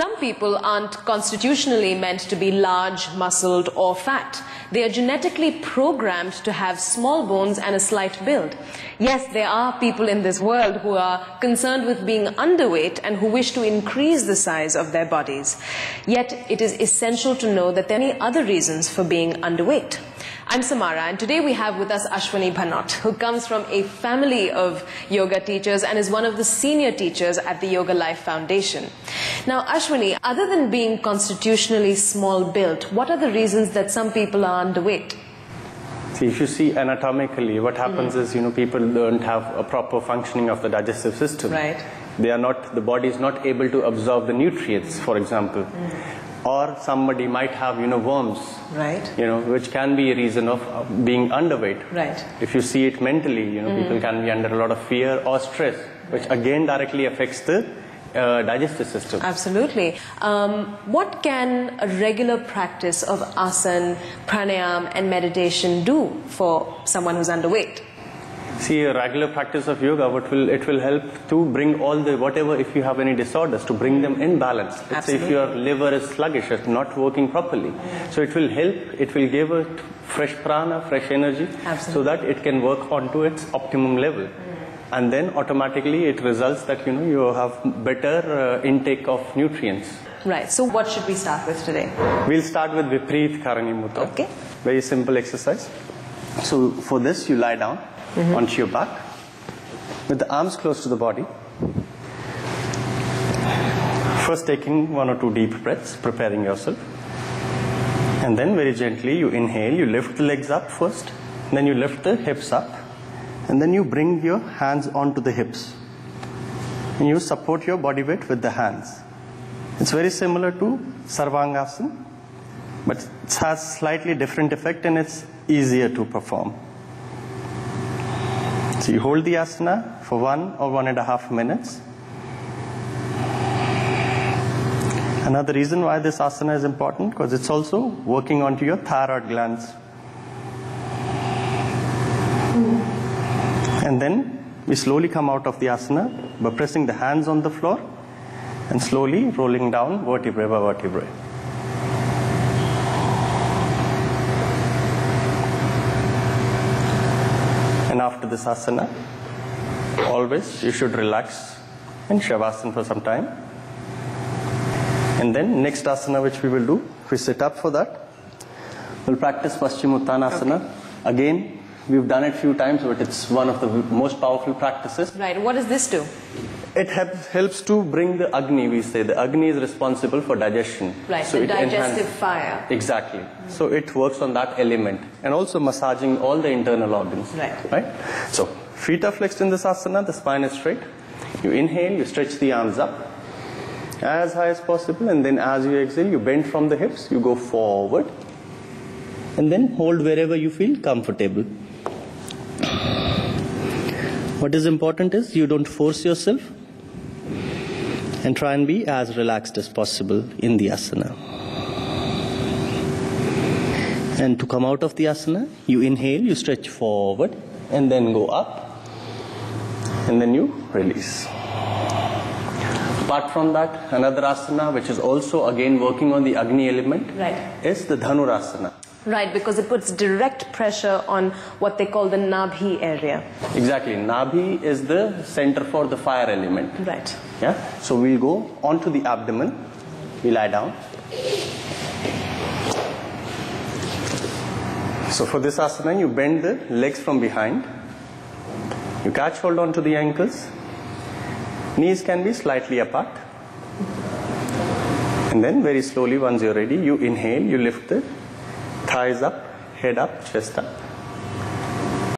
Some people aren't constitutionally meant to be large, muscled or fat. They are genetically programmed to have small bones and a slight build. Yes, there are people in this world who are concerned with being underweight and who wish to increase the size of their bodies. Yet it is essential to know that there are many other reasons for being underweight. I'm Samara, and today we have with us Ashwini Bhanot, who comes from a family of yoga teachers and is one of the senior teachers at the Yoga Life Foundation. Now, Ashwini, other than being constitutionally small built, what are the reasons that some people are underweight? See, if you see anatomically, what happens is, people don't have a proper functioning of the digestive system. Right. The body is not able to absorb the nutrients, for example. Or somebody might have, worms, right, which can be a reason of being underweight. Right. If you see it mentally, people can be under a lot of fear or stress, which again directly affects the digestive system. Absolutely. What can a regular practice of asana, pranayama and meditation do for someone who's underweight? See, a regular practice of yoga, it will help to bring all the, whatever, if you have any disorders, to bring them in balance. Let's say if your liver is sluggish, it's not working properly. So it will help, it will give a fresh prana, fresh energy, so that it can work onto its optimum level. And then automatically it results that, you have better intake of nutrients. Right. So what should we start with today? We'll start with Vipreet Karani Mudra. Okay. Very simple exercise. So for this, you lie down onto your back with the arms close to the body. First taking 1 or 2 deep breaths, preparing yourself. And then very gently you inhale, you lift the legs up first, then you lift the hips up, and then you bring your hands onto the hips. And you support your body weight with the hands. It's very similar to Sarvangasana, but it has slightly different effect and it's easier to perform. So you hold the asana for 1 or 1.5 minutes. Another reason why this asana is important, because it's also working onto your thyroid glands. And then we slowly come out of the asana by pressing the hands on the floor and slowly rolling down vertebrae by vertebrae. And after this asana, always you should relax in Shavasana for some time. And then next asana which we will do, we sit up for that. We'll practice Paschimottanasana. Okay. Again, we've done it a few times, but it's one of the most powerful practices. Right. What does this do? It helps to bring the Agni, we say. The Agni is responsible for digestion. Right, so the digestive fire. Exactly. So it works on that element. And also massaging all the internal organs. Right. So feet are flexed in this asana, the spine is straight. You inhale, you stretch the arms up as high as possible, and then as you exhale, you bend from the hips, you go forward, and then hold wherever you feel comfortable. What is important is you don't force yourself, and try and be as relaxed as possible in the asana. And to come out of the asana, you inhale, you stretch forward, and then go up, and then you release. Apart from that, another asana which is also again working on the Agni element is the Dhanurasana. Right, because it puts direct pressure on what they call the Nabhi area. Exactly. Nabhi is the center for the fire element. Right. Yeah. So we'll go onto the abdomen. We lie down. So for this asana, you bend the legs from behind. You catch hold onto the ankles. Knees can be slightly apart. And then very slowly, once you're ready, you inhale, you lift the thighs up, head up, chest up.